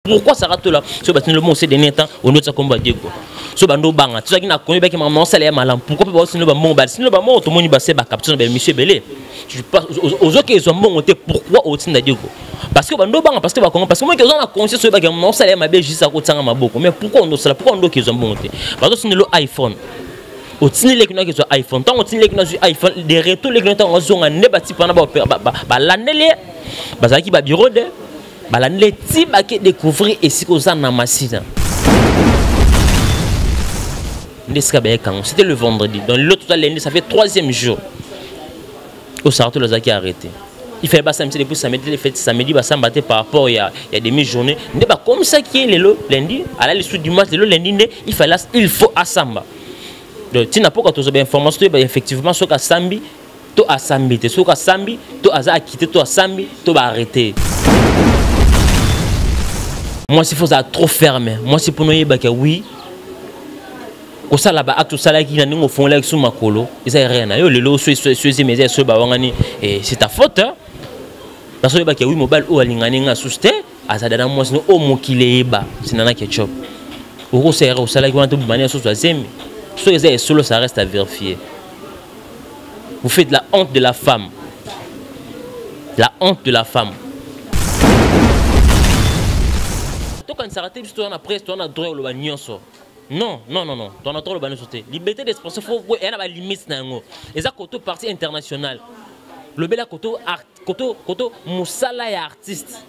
pourquoi ça rate là ce bâtiment le mot c'est dernier temps on doit ça combat Diego ce bando banga tu sais qui n'a connu ba qui maman ça les malam pourquoi pas sinon ba mon sinon ba mon tout monde ba c'est ba capture ba monsieur Belé tu pas aux autres ils ont monté pourquoi au tin Diego parce que bando banga parce que ba parce que moi qu'ils ont la conscience ba qui maman ça les ma bé juste à côté ça maboko mais pourquoi on doit ça pourquoi on doit qu'ils ont monté parce que c'est le iPhone au tini les gens qui sont iPhone tant au tini les gens qui sont iPhone des retours les gens qui ont un nébati pendant ba l'année ba ça qui ba bureau de ba l'année type à découvrir et si qu'on s'en amassine c'était le vendredi dans l'autre lundi ça fait 3e jour au Sarto les a qui arrêté il fait pas samedi depuis samedi les fêtes samedi ba samedi par rapport il y a demi-journée n'est pas comme ça qui est le lundi à la suite du match le lundi il faut à samba donc tu n'as pas quand tu as information effectivement ce qu'a sambi to a sambi ce qu'a sambi to a quitté to a sambi to va arrêter moi s'il faut ça trop fermé moi c'est pour nous que oui au ça là-bas acte ça là qui n'a au fond là sur ma colo ils a rien yo le lo sur mais sur ba wangani et c'est ta faute hein parce que oui mobile ou alingani nga souste azadana moi sinon au mokile ba sinana ketchup au ça au ça là qui va tout manière sur troisième solo ça reste à vérifier. Vous faites la honte de la femme. La honte de la femme. Quand on s'arrête, on a presque on a droit au bagnoso. Non, non, non, non. On a droit au bagnoso. Liberté d'expression, faut il y a une limite nango. Et ça côté parti international. Le bel côté musala et artiste.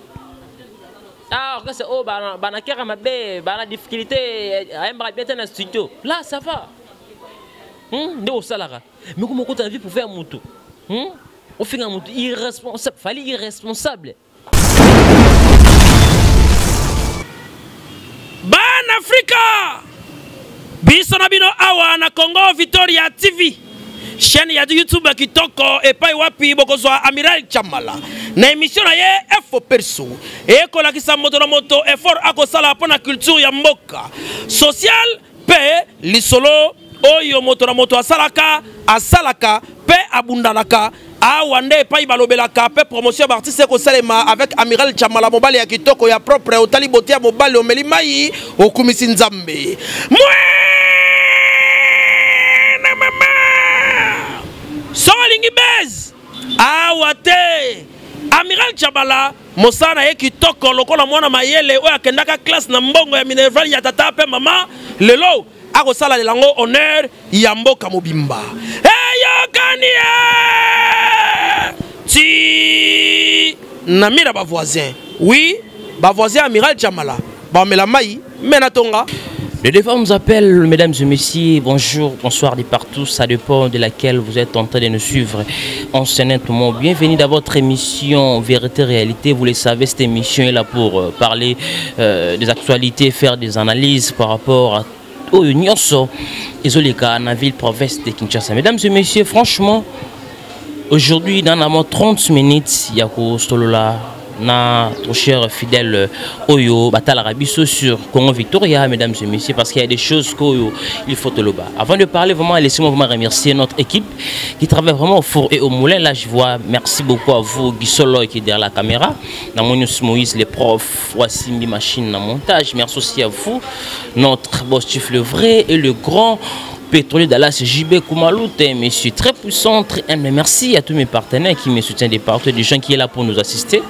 Ah, c'est oh bana kera mabe bana difficulté aimbra bien dans studio. Là ça va. De au salara. Mais comment on vie pour faire moto? On fait un moto irresponsable, fallait irresponsable. Ban Africa. Biso na bino awa na Congo Victoria TV. Chaîne ya YouTube kitoko et pas wapi bokozwa Amiral Chamala. Na émission na ye F perso. Et ko la kisa moto na moto effort akosala pona culture ya mboka. Social pe lisolo oyo moto na moto asalaka pe abundalaka awande pa ibalobelaka pe promotion d'artiste ko salema avec Amiral Chamala mobali ya kitoko ya propre otali botia mobali o melimai okumisi nzambe. Solingi bez awate Amiral Chamala mosana ye kitoko lokola mwana mayele oyo akendaka classe na mbongo ya Minerval ya tata pe mama lelo ako sala lelango honneur ya mboka mobimba eyokania ti na mira ba voisin oui ba voisin Amiral Chamala ba mela mai menatonga. Le défunt nous appelle, mesdames et messieurs, bonjour, bonsoir de partout, ça dépend de laquelle vous êtes en train de nous suivre en ce moment. Bienvenue dans votre émission Vérité Réalité. Vous le savez, cette émission est là pour parler des actualités, faire des analyses par rapport à Nyonso, Ezoleka, la ville province de Kinshasa. Mesdames et messieurs, franchement, aujourd'hui, dans la 30 minutes, il y a Stolola. Notre cher fidèle Oyo Batala Rabiso sur Congo Victoria, mesdames et messieurs, parce qu'il y a des choses qu'il faut te le bas. Avant de parler, vraiment, laissez-moi vraiment remercier notre équipe qui travaille vraiment au four et au moulin. Là, je vois, merci beaucoup à vous, Guissolo, qui est derrière la caméra. Namonius Moïse, les profs, Wassimbi Machine, dans montage. Merci aussi à vous, notre boss Chief le vrai et le grand pétrolier Dallas JB Koumaloute, monsieur très puissant, très humble. Merci à tous mes partenaires qui me soutiennent des partout, des gens qui sont là pour nous assister.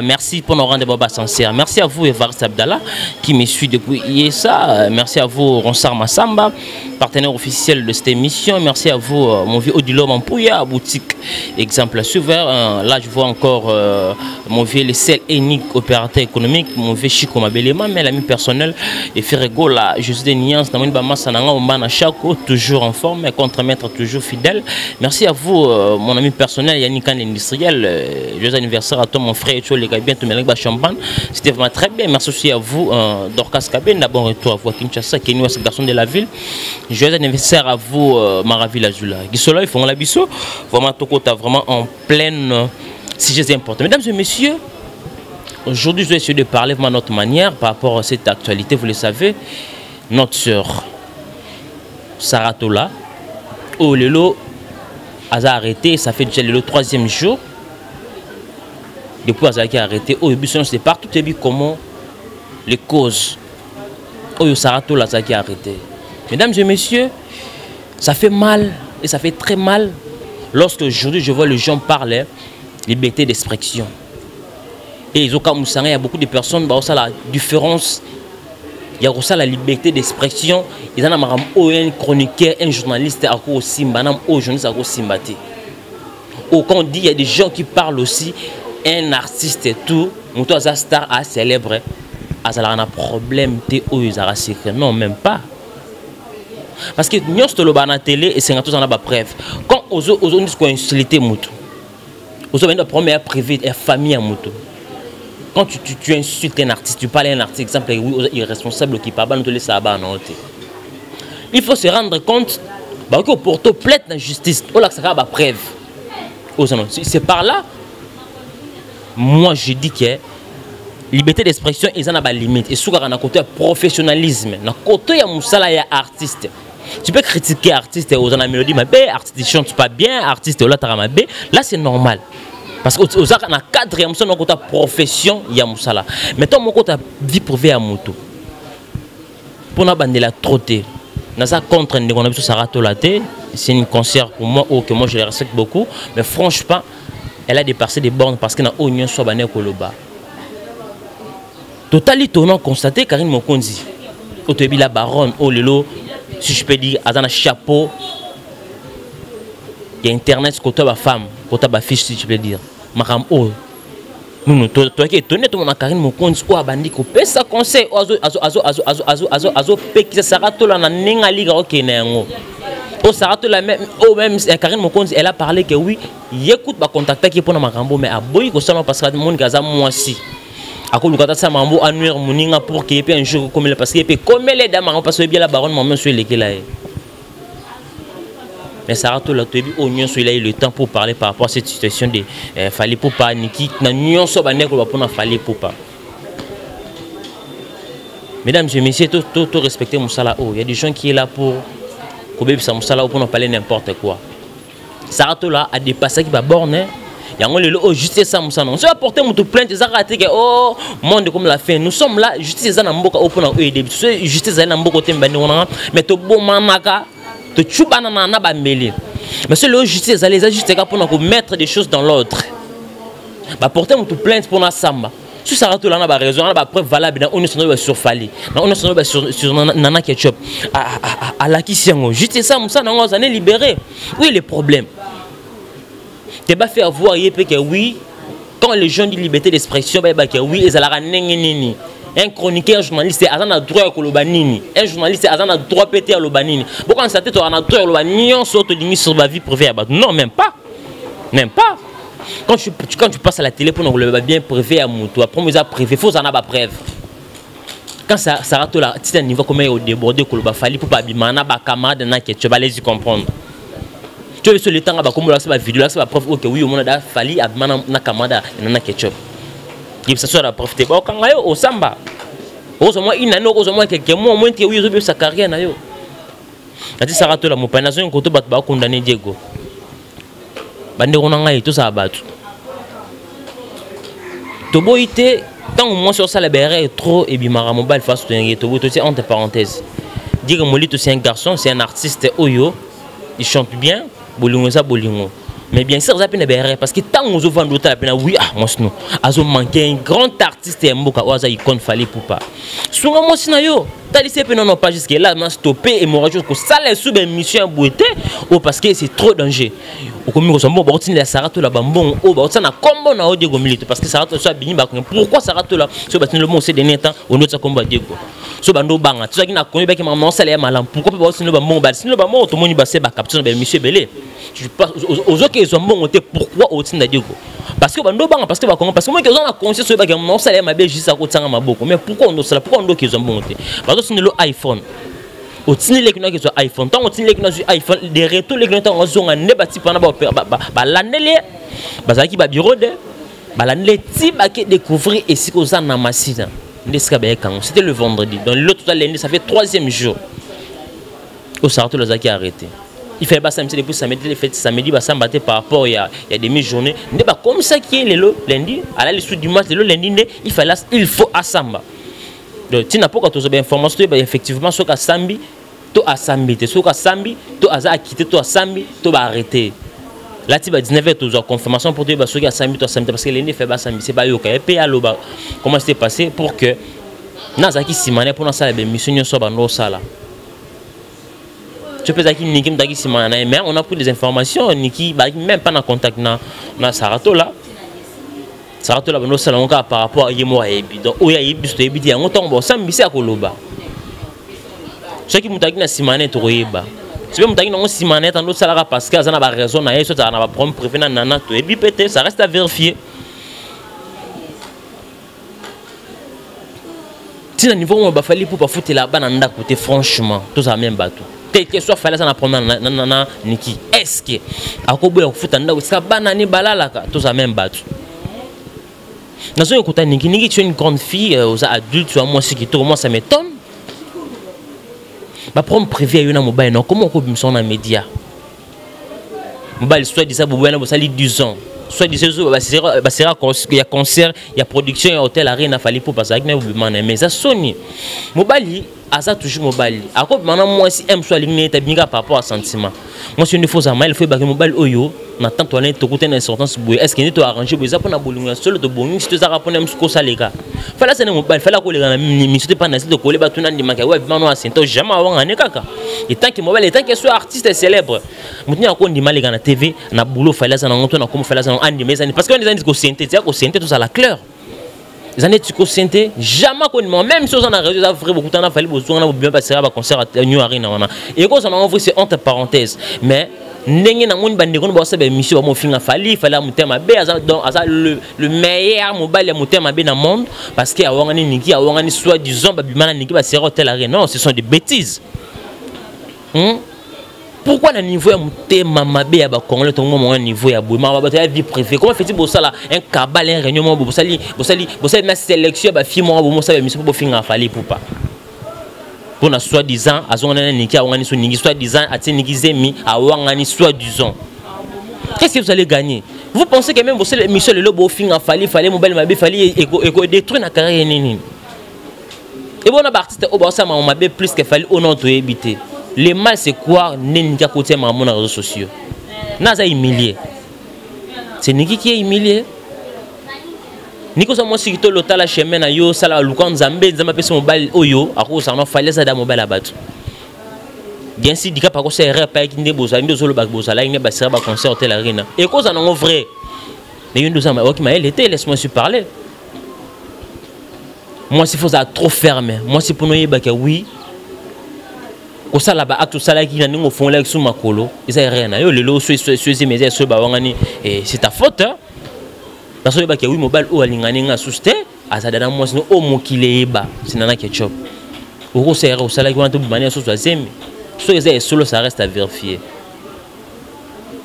Merci pour nos rendez-vous sincères. Merci à vous, Evariste Abdallah, qui me suit depuis IESA. Merci à vous, Ronsar Massamba, partenaire officiel de cette émission. Merci à vous, mon vieux Odilo Mampouya, boutique exemple Suver. Là, je vois encore mon vieux Lessel Enik, opérateur économique, mon vieux Chico Mabelema, mais l'ami personnel, et Ferrego, là, je suis des nuances, dans mon Chako, toujours en forme, mais contre-maître, toujours fidèle. Merci à vous, mon ami personnel, Yannick l'industriel. Joyeux anniversaire à toi, mon frère. C'était vraiment très bien. Merci aussi à vous, Dorcas Kaben. D'abord, retour à vous à Kinshasa, qui est nous, garçon de la ville. Joyeux anniversaire à vous, Maravi Lazula. Gisolo, ils font la biseau. Vraiment, Toko, tu vraiment en pleine sujet important. Mesdames et messieurs, aujourd'hui, je vais essayer de parler de notre manière par rapport à cette actualité. Vous le savez, notre sœur Saratola, au Lelo, a arrêté. Ça fait déjà le 3e jour. Depuis qu'il a arrêté, au début, c'est partout, comment les causes. Oh, Sarato là, ça qui a arrêté. Mesdames et messieurs, ça fait mal et ça fait très mal lorsque aujourd'hui je vois les gens parler liberté d'expression. Et il y a beaucoup de personnes qui ont la différence. Il y a aussi la liberté d'expression. Il y a un chroniqueur, un journaliste à Simba, un journaliste à Simba. Quand on dit il y a des gens qui parlent aussi, un artiste et tout, un star à célébrer, il y a un problème, non, même pas. Parce que nous sommes dans la télé et c'est un preuve. Quand on dit qu'on insulte, on a une première privée et famille à moto. Quand tu insultes un artiste, tu parles à un artiste, exemple, oui, il est responsable qui parle, il faut se rendre compte que pour te plaire dans la justice, on a une preuve. C'est par là, moi je dis que liberté d'expression, ils ont des limites. Et souvent, on a un côté professionnalisme, on a un côté artiste. Tu peux critiquer artiste aux en mélodie, mais artiste ne chante pas bien, artiste là, là c'est normal. Parce que dans un cadre, il y a une profession, il y a Moussala. Mais tant que tu as vie privée à moto, pour nous bande la trotter, contre c'est une concert pour moi, que moi je les respecte beaucoup, mais franchement, elle a dépassé des bornes parce qu'elle a oignon soit bané Koloba. Total étonnant constaté, Karine Mokonzi, au début la baronne, oh lelo, si je peux dire, à un chapeau, il y a internet, côté ma femme, côté ma fiche, si je peux dire. Maram oh, nous, toi qui es étonné, tout le monde a Karine Mokonzi, ou abandi, ko pèse sa conseil, azo, peki, ça sera tout là, na nenga liga, ok, nengo. Oh, ça sera tout là, même, Karine Mokonzi, elle a parlé que oui, il écoute, bah, contacter qui est pour na marambo, mais à boy, ko salon, parce que le monde gaza, moi aussi. À cause de ça, mambo annuaire moninga pour qu'il y ait un jour comme il parce qu'il y a comme les dames parce que bien la baronne maman sur lesquels là. Mais ça rate là tu au nion sur là le temps pour parler par rapport à cette situation de fallait pour pas niki na nion so ba nek pour na fallait pour pas. Mesdames et messieurs, tout respecter Moussala. Oh, il y a des gens qui est là pour que ça Moussala pour nous parler n'importe quoi. Ça rate là a dépassé qui va borne. Il y a un justice ça Moussa non. Si apporter mon plainte ça raté que oh monde comme la fin. Nous sommes là justice ça na mboka au pour aider. Justice ça na mboka tembani on mais to bon manaka to chubana na ba meli. Mais c'est le justice ça les ajuster pour nous mettre des choses dans l'ordre. Bah porter mon plainte pour na samba. Si ça rate là na ba raison, na ba preuve valable on est sur Fali. On est sur nana ketchup. À la kisiango. Justice ça Moussa non ça n'est libéré. Oui les problèmes. Tu vas faire voir que oui, quand les gens disent liberté d'expression, que oui, ils ont un chroniqueur, un journaliste, ils ont droit à l'obanini. Un journaliste, ils ont droit à péter à l'obanini. Pourquoi on s'attend à droit à l'obanini, on saute sur la vie privée. Non, même pas. Même pas. Quand tu passes à la télé pour nous le bien privé à mon toit, pour nous privé, il faut en avoir preuve. Quand ça rate là, tu as un niveau comment il débordé, il faut pas abîmer, camarade, tu vas les y comprendre. Tu veux sur le temps, comme la vidéo, là, c'est la preuve que oui, on a fallu à na kamada na ketchup. Il ça soit la preuve. Bon, quand au samba, au moins une année, au moins quelques mois, au moins que oui, ils sa carrière na yo. Ati ça rate la mon panation ko to bat ba condamné Diego. Bande on a tout ça battu. To boité tant au moins sur ça la BR trop et bimara mobile face to ngé to boité entre parenthèses. Diego Molito c'est un garçon, c'est un artiste oyo, il chante bien. Mais bien sûr, ça peut être parce que tant qu'on vend d'autres, oui, moi, nous avons manqué un grand artiste et un mot qui compte fallait pour pas. Souvent, moi, si t'as dit que non, pas jusqu'à là, mais stopper et m'enrager que ça les sous une mission bouette ou parce que c'est trop danger. Ou comme nous sommes bon, la Sarato là, bon, ou ça n'a combat na Diego Milito parce que Sarato soit bien, pourquoi Sarato là, ce bâtiment le monde c'est dernier temps, on doit combat Diego. Ce bando banga, tu sais qu'il n'a connu que maman ça les malin. Pourquoi pas aussi le bon, si le bon, tout le monde va se capture, monsieur Belé. Tu passes aux autres qui sont bons, pourquoi au-dessus de Diego? Parce que bando banga, parce que moi qui ont la conscience sur le non ça les ma belle juste à côté de ma boucle. Mais pourquoi on doit ça? Pourquoi on doit qu'ils sont bons? Parce que c'est le iPhone. Au-dessus les qui sont iPhone, tant au-dessus les qui sont iPhone, des retours les qui sont en négatif pendant l'année, parce qu'il va bureau de, l'année type à découvrir et si qu'on s'en a massif. C'était le vendredi. Dans l'autre lundi, ça fait 3e jour. Au Sarto Laza qui a arrêté. Il fait pas samedi depuis samedi, il fait samedi, ça battait par rapport il y a demi-journée. n'est pas comme ça qui est le lundi, à la suite du match le lundi, il faut à Samba. donc tu n'as pas quand tu as information effectivement ce qu'a sambi to a sambi ce qu'a sambi to a quitté to a sambi to va arrêter là tu vas 19h tu as confirmation pour dire ce qu'a sambi to a sambi parce que l'ennemi fait pas sambi c'est pas yoka et puis alors comment c'était passé pour que nazaki simane pour ça la mission so ba no sala tu peux dire qu'il Niki m'daki simane mais on a pris des informations Niki même pas en contact na Sarato là Sarato là no sala on par rapport à yemo ebi donc oya ebi to ebi ya ngoto bo sambi c'est akoloba ce qui m'daki na simane to yeba tu peux m'daki na simane tant no sala parce que ça na ba raison na yeso ça na ba problème prévu na nana to ebi peut-être ça reste à vérifier. Si le niveau où on va faire pour foutre la banane d'un côté, franchement, tout ça même bateau. Tel que soit fait là, ça n'a pas nana Niki. Est-ce que à quoi vous foutre un ça banane balala tout ça même bateau. Dans ce côté Niki, Niki tu es une grande fille aux adultes, tu as moi ce qui tourne, moi ça m'étonne. Ma prendre prévu à une mobile non comment on peut me sonner dans les médias. Mobile soit dit ça pour vous ça lit 10 ans. Soit disait il y a concert, il y a production, il y a hôtel, arène, il fallait pour passer avec mais ça sonne. Mobali, à ça toujours mobali. À quoi maintenant moi si aime soit ligné, t'as bien par rapport à sentiment. Moi si une fois ça mal, il faut que mobile oyo, n'attend toi n'est tout côté d'insortance bouée. Est-ce qu'il est arrangé pour ça pour na boulinga seul de bon, si tu as rappelé même ce que ça les gars. Fallait c'est mobile, fallait que les gars ne c'était pas nécessaire de coller ba tout nan di maka ouais maintenant c'est toi jamais avoir un kaka. Et tant que mobile, et tant que soit artiste célèbre. Maintenant on dit mal les gars na TV, na boulot fallait ça na on comme fallait ça parce qu'on dit que c'est tout ça la claire. Les années tu conscientes jamais connu même si on a réussi à faire beaucoup de temps il fallait besoin on a bien passer à concert à New Arena et quand on a envoyé c'est entre parenthèses mais n'engé na mon bande qu'on bosse cette émission mon film fallait monter ma bé donc le meilleur mobile monter ma bé dans le monde parce qu'il y a wangani Niki a wangani soit disons babimana Niki va se hôtel Arena non ce sont des bêtises. Pourquoi le niveau est monté mamabé à Congolais tout le monde niveau à Bouma va vie privée comment fait-il pour ça là un cabal un réunion pour ça ma sélection ba fille moi pour ça mission pour finir fallait pour pas pour na soi-disant à son Niki a wangani Niki soi-disant à Niki zemi à wangani soi-disant qu'est-ce que vous allez gagner vous pensez que même vous savez mission le lobo finir fallait mobile mabé fallait éco détruire la carrière nini et bon artiste au bas ça mabé plus que fallait au nom de éviter. Le mal c'est quoi Niki à côté maman dans les réseaux sociaux. Naza humilié. C'est Niki qui est humilié. Niko sa moi si to lota la chemin na yo sala lukan Nzambe Nzambe pesa mobile oyo ako sa no fallait ça da mobile abatu. Bien si dika pa ko c'est erreur pa ki ndebo za ndo zolo ba bozala ine ba sera ba concert hôtel Arena. Et cause en vrai. Mais une deux ans OK mais elle était laisse-moi se parler. Moi s'il faut ça trop ferme. Moi c'est pour nous yeba que oui. Au sala ba acte sala qui na ningo fond là sous makolo isa rien yo lelo so mes so ba wangani et c'est ta faute hein parce que ba ke oui mobile o alingani nga souste azadana moi sino o mokile ba sinana ketchup au sera au sala qui va tout manière so zemi so isa solo ça reste à vérifier.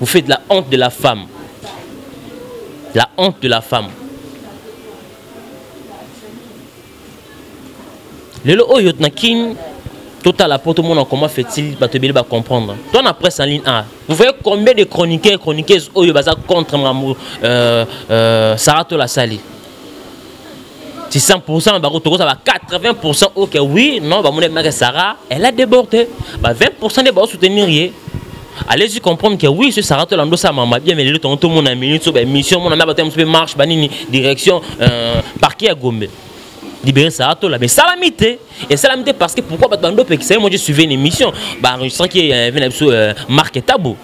Vous faites la honte de la femme. La honte de la femme. Lelo o yot nakin total la porte monde comment fait-il ba te bien comprendre. Toi na presse en ligne A. Vous voyez combien de chroniqueuses oyo baza contre Sarato la Sali. Si 100% ba rotoko ça va 80% OK oui non ba mon mec Sarah elle a débordé. Ba 20% de ba soutenir rien. Allez-y comprendre que oui ce Sarato la ndo ça maman bien mais le tout le monde a minute sur mission mon na ba temps marche banini direction parquet à Gombe. Libérer Sarato là mais salamité et salamité parce que pourquoi bando pe qui moi je suivais une émission ba enregistré qui vient Marc Tabou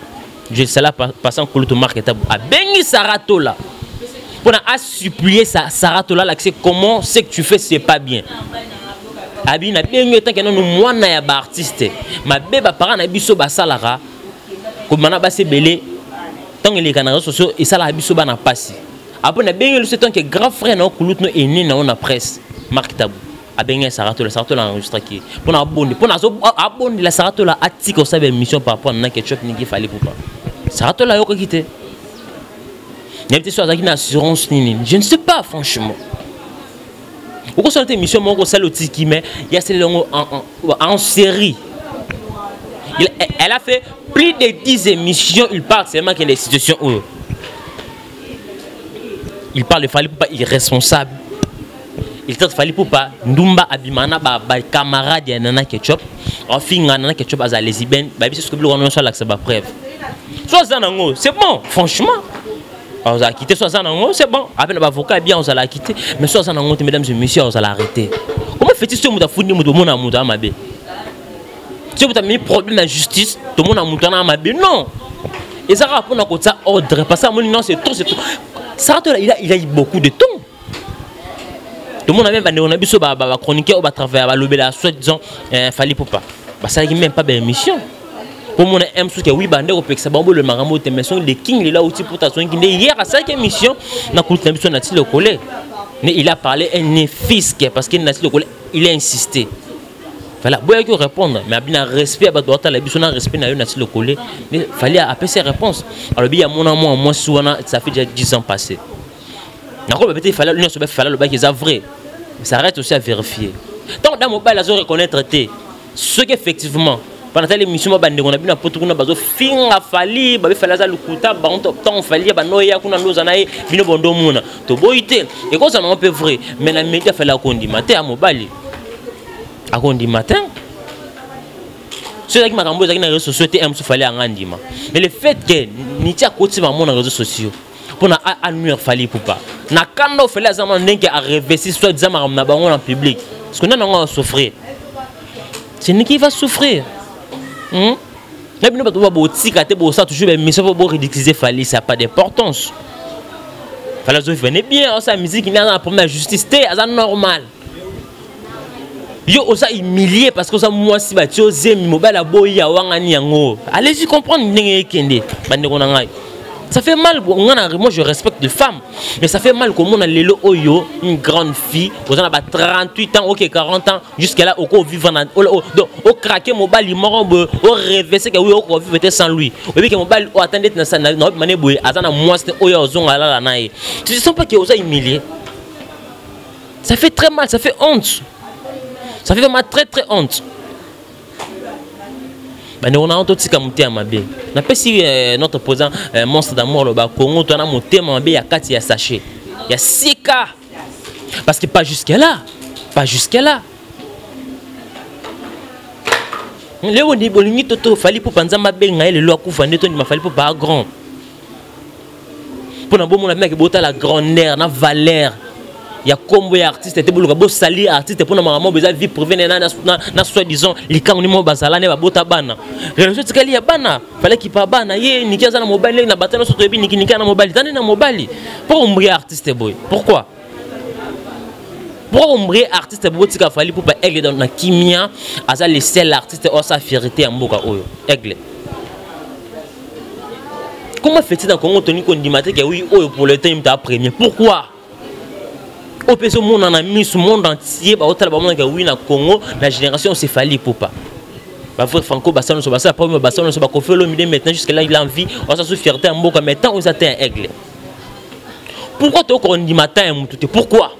je sais là passant que le Marc Tabou a bengi Sarato là pour a supplier Sarato là c'est comment c'est que tu fais c'est pas bien abi na bengi tant que nous moi na ya ba artiste ma beba parent na biso ba salara comme na ba se belé tant que les canaux sociaux et ça la biso ba na passi après na bengi c'est tant que grand frère na kulut no eni na on a presse Marc Tabou a bien Sarato la enregistré qui pour abonner la Sarato la attique au sa émission par rapport à ketchup ni qu'il fallait pour pas Sarato la yo quitté il y a soit une assurance ni je ne sais pas franchement au cours de cette émission mon gros qui mais il y a celle en série elle a fait plus de 10 émissions il parle seulement qu'il y a des situations où il parle de fallait pas irresponsable. il traite Fally Ipupa ndumba abimana ba camarade ya Nana Ketchup ofinga Nana Ketchup aza lesbienne ba biso ce que blo on soit là que ça ba preuve soit ça nango c'est bon franchement on a quitté soit ça nango c'est bon après l'avocat bien on a quitté mais soit ça nango mesdames et messieurs on a l'arrêter comment fait-il ce muta fundi muto mona muta mabe si vous avez mis problème de justice tout le monde a muta na mabe non et ça va pour ça ordre parce que non c'est tout ça il a eu beaucoup de temps. Tout le monde a même on a vu ça va chroniquer ou va travailler va lever la soit disant Fally Ipupa bah ça même pas belle mission pour mon aime ce que oui bande au pex bambo le marambo te mission les king il a aussi pour ta son qui hier à ça émission na coulé l'émission na le collé mais il a parlé un fils parce qu'il n'a le collé il a insisté voilà boya qui répondre mais bien respect à droite la biso na respect na yo na le collé mais fallait appeler ses réponses alors bien mon amour moi souvent ça fait déjà 10 ans passé d'accord peut-être il fallait l'union se faire le bac est vrai ça arrête aussi à vérifier donc dans mon bail à reconnaître ce qu'effectivement pendant l'émission on a bien pour tout on a besoin finga Fally ba fallait ça le kuta ba on temps Fally ba noya kuna ndoza na ye bino bondo mona to boité et quand ça non peu vrai mais la média fait la condimenter à mobile à condi matin ceux qui m'a rambo qui na réseaux sociaux aiment se Fally angandima mais le fait que ni tia côté va mon réseaux sociaux pour na nuire Fally Ipupa na kando Fally azama ndenge a réversir soit disant na bango en public parce que nous on va souffrir c'est ni qui va souffrir mais nous pas botika te bo ça toujours mais ça faut ridiculiser Fally ça pas d'importance Fally zo venait bien sa musique il a un problème de justice c'est normal yo osa humilié parce que ça moi si ba tio zemi mobile aboya wangani yango allez-y comprendre ndenge ekende bande ko na ngai ça fait mal moi je respecte les femmes mais ça fait mal comme on a lelo oyo une grande fille aux a 38 ans OK 40 ans jusqu'à là au vivre au craquer mobile mort au reverser que oui au vivre sans lui et puis que mobile au attendre na ça na mané boy azana moi c'est oyo ozonga la nae tu sens pas que osa humilié ça fait très mal ça fait honte. Ça fait vraiment très très honte. On a entendu que monter à ma bé. On a si notre président monstre d'amour le bas Congo, on a monté à ma bé, il y a 4 il y a sachet. Il y a 6 cas. Parce que pas jusqu'à là. Pas jusqu'à là. Léo ni bolini toto Fally Ipupa nzamba benga le loi kufa neto ni ma Fally Ipupa grand. Pour na bon mon mec bota la grandeur, na valeur. Il y a combien d'artistes qui ont sali artistes pour normalement besoin vie privée na soi-disant les camps ni mo bazala ne ba bota bana réseau tikali ya bana fallait qu'il pas bana ye ni kiaza na mobile na batana so to bi ni na mobile tani na mobile pour ombrer artiste boy pourquoi pour ombrer artiste boy tika Fally Ipupa aigle dans na kimia aza le seul artiste au sa fierté en mboka oyo aigle comment fait-il dans Congo toni kondimate que oui oyo pour le temps il t'a premier pourquoi au pays monde en a mis ce monde entier bah autant bah monde oui na Congo la génération c'est Fally Ipupa bah frère Franco Bassano so bassa premier Bassano so ba ko fait le milieu maintenant jusque là il a envie on sa fierté en mboka maintenant on atteint aigle pourquoi tu on dit matin tout pourquoi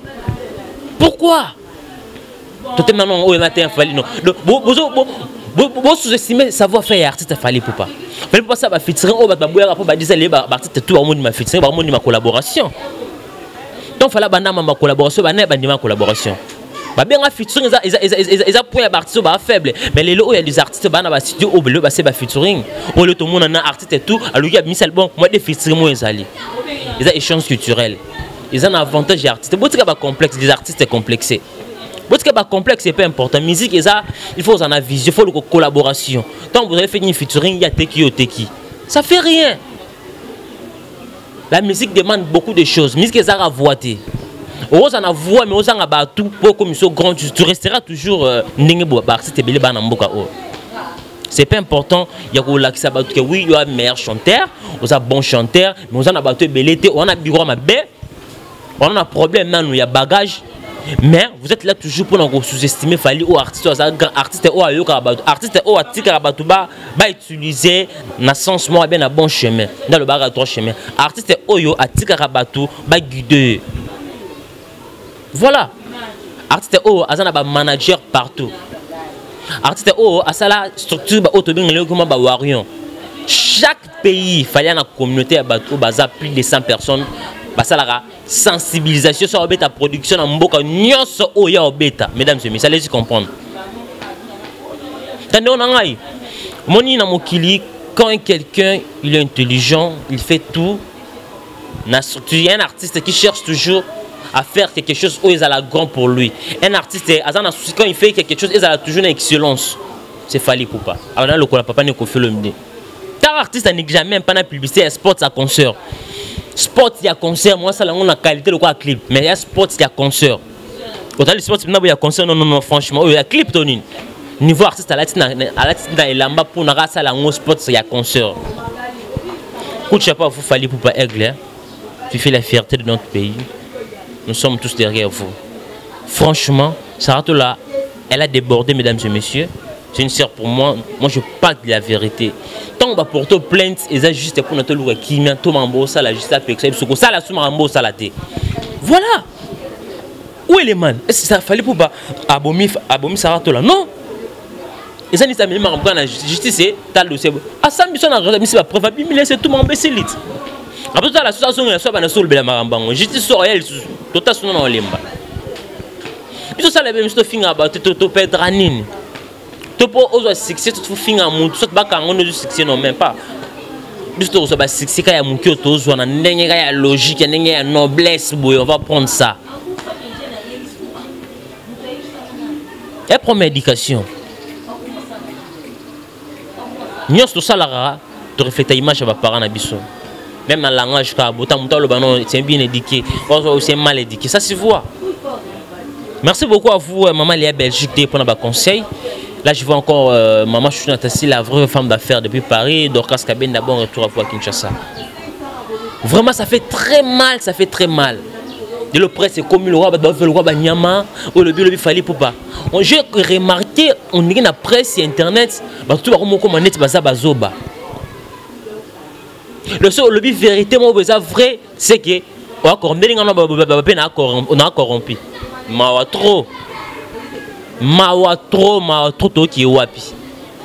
tout maintenant on atteint Fally non vous sous-estimez savoir faire artiste Fally Ipupa Fally Ipupa ça va featuring au ba boya après ba dire les ba artiste tout au monde ma featuring ba monde ma collaboration. Donc, il fallait ma collaboration, ma collaboration. Bien featuring, ils ont point d'artistes faible. Mais les lots, il y a des artistes qui ont studio au bleu, c'est featuring. On le tout le monde a un artiste et tout. Alors, il y a mis bon, moi des featuring, moi ils ont échange culturel. Ils ont un avantage des artistes. Beaucoup de complexe, des artistes complexés. Beaucoup de complexe, c'est pas important. Musique, il faut en avoir vision, il faut la collaboration. Tant que vous avez fait une featuring, il y a teki. Ça fait rien. La musique demande beaucoup de choses. La musique est à voiter. On a voix, mais on a tout pour comme ils grand. Tu resteras toujours c'est pas important. Il y a que oui, il y a meilleur chanteur, on a bon chanteur, mais on a battu belleté, on a bureau ma baie, on a un problème maintenant, il y a bagage. Mais vous êtes là toujours pour nous sous-estimer Fally ou artiste ou artiste ou ba utiliser na sens moi bien na bon chemin dans le bar droit chemin artiste oyo atika rabatu ba guider voilà artiste o azana ba manager partout artiste o asala structure ba auto bien comme ba warion chaque pays fallait na communauté à bateau baza plus de 100 personnes ça la sensibilisation sur la production en mboka nyonso oya obeta. Mesdames et messieurs, allez-y comprendre. Tandis on a moni na mokili, quand quelqu'un il est intelligent, il fait tout. Il y a un artiste qui cherche toujours à faire quelque chose où il a la grand pour lui. Un artiste, quand il fait quelque chose, il a toujours une excellence. C'est Fally Ipupa. Alors le papa ne fait le mieux. Tant artiste n'est jamais pas de publicité, sport à concert. Sport il y a concert, moi ça la qualité le quoi clip, mais il y a sport il y a concert. Autant le sport il y a concert non franchement, il y a clip Tony. Niveau artiste à la lamba pour na ça la sport il y a concert. Écoute, je sais pas vous Fally Ipupa aigle. Tu fais la fierté de notre pays. Nous sommes tous derrière vous. Franchement, Sarato là, elle a débordé, mesdames et messieurs. C'est une sœur pour moi. Moi, je parle de la vérité. Tant on va porter plainte, et ça juste pour notre loup qui m'a tout mambo ça la juste après ça la souma mambo ça la té. Voilà. Où est les man? Est-ce que ça fallait pour pas abomi Sarato là? Non. Et ça n'y a même pas la justice c'est tal dossier. Ah ça mission na remise la preuve bimile c'est tout mambo c'est lit. Après ça la situation la soit na solbe la marambango. Justice so elle tota sona na olemba. Biso ça la même chose finga ba to perdre nini. Tu peux aussi succès, tu peux finir mon tout ça on ne succès non même pas. Juste tu reçois succès quand il y a mon cœur tu reçois n'engue ya logique n'engue ya noblesse boy on va prendre ça. Et première éducation. Nous tout ça là tu reflètes image va parents na biso. Même dans langage ka botam le banon c'est bien éduqué, c'est mal éduqué, ça se voit. Merci beaucoup à vous maman Léa Belgique pour nos conseils. Là, je vois encore maman Chouchou Tassi, la vraie femme d'affaires depuis Paris. Dorcas Kaben, d'abord, retour à vous à Kinshasa. Vraiment, ça fait très mal, ça fait très mal. De le presse, c'est comme le roi Banyama, ou le but Fally Ipupa. J'ai remarqué, on est dans la presse et internet, tout le monde comme net bazoba. Le seul le but vérité, moi, vrai, c'est que on a corrompu. Mais trop. Mawa trop qui est wapi.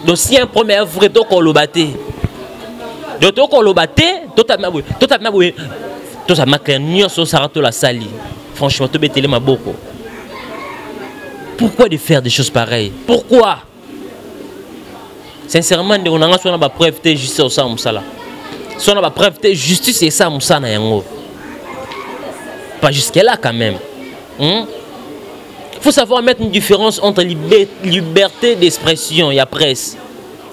Donc si un premier vrai to ko lobaté. Donc to ko lobaté, to ta clair nyonso Sarato la sali. Franchement to betele maboko. Pourquoi de faire des choses pareilles? Pourquoi? Sincèrement on a sur la preuve de justice au ça musala. Sur la preuve de justice et ça musana yango. Pas jusqu'à là quand même. Il faut savoir mettre une différence entre liberté d'expression et la presse.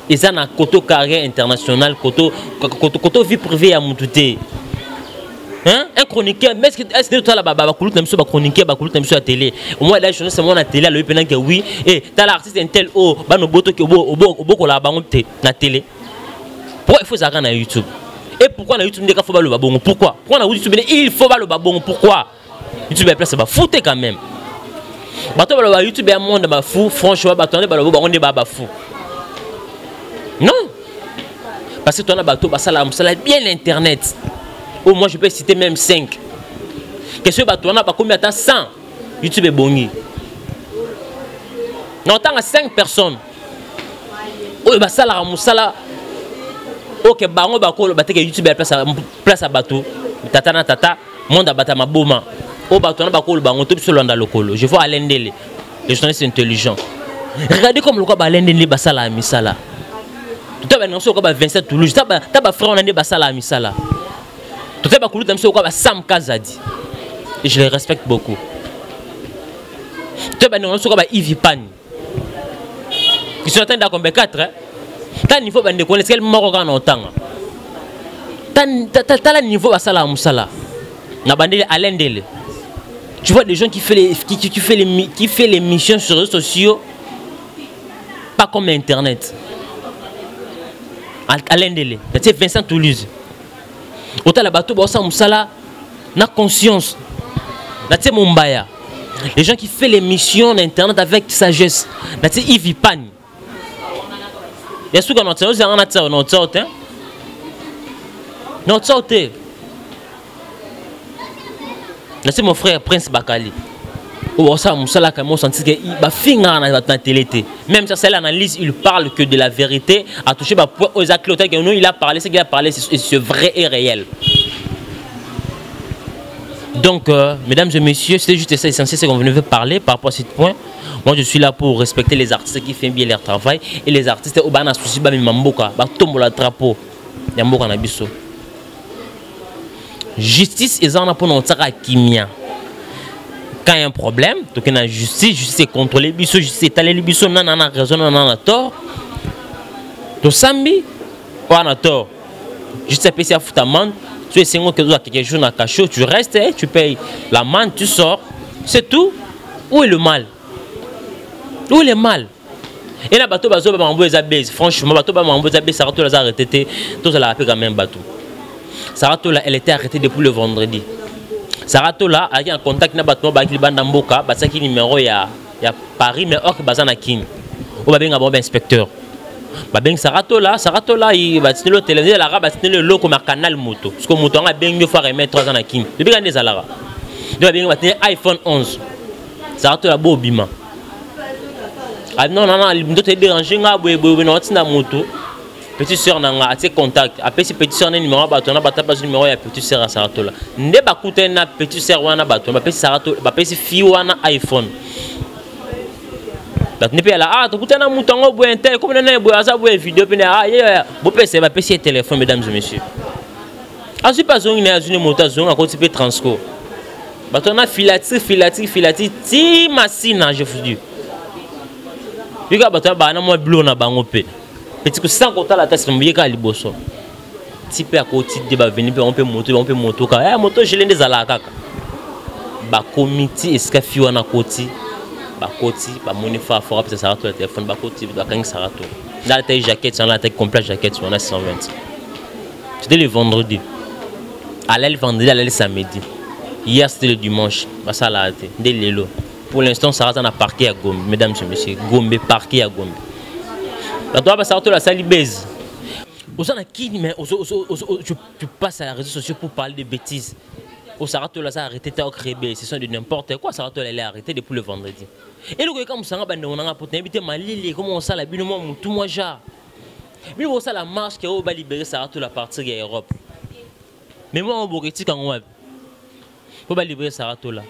Et ça, dans le carrière international, le vie privée à Moutouté. Un chroniqueur, mais est-ce que tu as la chroniqueur, à la télé? Au moins, là, je sais à la télé, le pénal que oui, et tu as l'artiste un tel haut, no boto qui au la télé. Pourquoi il faut ça sur YouTube? Et pourquoi dans YouTube, il faut pas le babon? Pourquoi? Pourquoi dans YouTube, il faut pas le babon? Pourquoi? YouTube est place, ça va foutre quand même. Bato baloba YouTube est un monde fou, franchement bato baloba on est fou. Non. Parce que tu as bato basala bien l'internet. Au moins je peux citer même 5. Que ce bato on a pas combien de 100 YouTube est bongi. Non tant à 5 personnes. Oh basala musala. OK bango bako bateke YouTube est place à bato. Tata na tata monde bata maboma. Je vois Alain Dele, les journalistes intelligents. Regardez comme le quoi Alain Dele basala misala. Tout à l'heure, on a 27 Toulouse. Tu as frère on a basala misala. Tout à l'heure, on a Sam Kazadi. Et je les respecte beaucoup. Tout à l'heure, on a Yves Pan. Ils sont en train d'accompagner 4. T'as niveau de connaître quel Marocain en temps. T'as le niveau basala misala. Na bandé Alain Dele. Tu vois des gens qui font les missions sur les réseaux sociaux, pas comme Internet. Alain Dele, c'est Vincent Toulouse. Autant la bateau, Moussala, n'a conscience. C'est Mumbaya. Les gens qui font les missions d'Internet avec sagesse. C'est Yves Pan. Il y a ceux qui ont c'est mon frère Prince Bakali. Même si c'est l'analyse, il parle que de la vérité. A touché aux actes il a parlé, ce qu'il a parlé, c'est vrai et réel. Donc, mesdames et messieurs, c'est juste ça essentiel, c'est qu'on venait parler par rapport à ce point. Moi, je suis là pour respecter les artistes qui font bien leur travail et les artistes au bana souci ba mamboka, ba tombo la drapeau. Yamboka na biso. Justice est en pour notre kimia. Quand il y a un problème, donc il y a justice, justice est contrôlée, biso, justice est étalée, biso, nanana raison, nanana tort. To sambi, on a tort. Juste à passer à foutre amende. Tu es single que tu as quelque chose à cacher, tu restes, tu payes l'amende, tu sors. C'est tout. Où est le mal? Où est le mal? Et là, bateau bazo ba mambo ezabez. Franchement, bateau ba mambo ezabez, ça retourne la arrêté. Tout ça l'a appelé quand même bateau. Sarato elle était arrêtée depuis le vendredi. Sarato là, avec un contact na bateau ba kilibanda mboka, ba saki numéro ya Paris mais or que bazana kin. Ou ba benga bon inspecteur. Ba beng Sarato là, il va tenir le téléviseur la va tenir le loco ma canal moto. Parce que moto on a benga fois remettre 3 ans na kin. Depuis quand des alara. Donc benga va tenir iPhone 11. Sarato là beau bima. Ah non, il te déranger nga boye non tina moto. Petite sœur nanga a tes contacts. Après si petite sœur n'a numéro bateau na bata pas numéro ya petite sœur à Sarato là. Nde ba kuta na petite sœur wana bateau, ba petite Sarato, ba petite fille wana iPhone. Donc ne pas là ah tu kuta na moto ngo boye intel comme na boye asa boye vidéo pe na ah bo pese ba pese téléphone mesdames et messieurs. Ah suis pas zongi na zone moto zongi à côté pe transco. Bateau na filati ti masina je vous dis. Bika bato ba na mo blo na bango pe. Petit que sans compter la tête mbiye ka liboso. Ti pe akoti de ba venir pe on peut moto ka. Eh moto je l'ai ala kaka. Ba comité eska fi wana koti. Ba koti ba moni fa fora pe Sarato le téléphone ba koti ba kan Sarato. La taille jaquette sur la taille complète jaquette on a 120. C'était le vendredi. Allez le vendredi, allez le samedi. Hier c'était le dimanche. Ba ça la été. Dès lelo. Pour l'instant, Sarato a parqué à Gombe, mesdames et messieurs. Gombe parqué à Gombe. La toi, Sarato la salibèse. Au sein de qui, mais tu passes à la réseaux sociaux pour parler de bêtises. Au Sarato la ça a arrêté de créer, ce sont de n'importe quoi. Sarato elle est arrêté depuis le vendredi. Et le gars comme ça, on a pour t'inviter Malili, comment on sait la bine moi tout moi ja. Mais on sait la marche qui va libérer Sarato la partie de l'Europe. Mais moi on bourretique en web. Pour libérer Sarato là.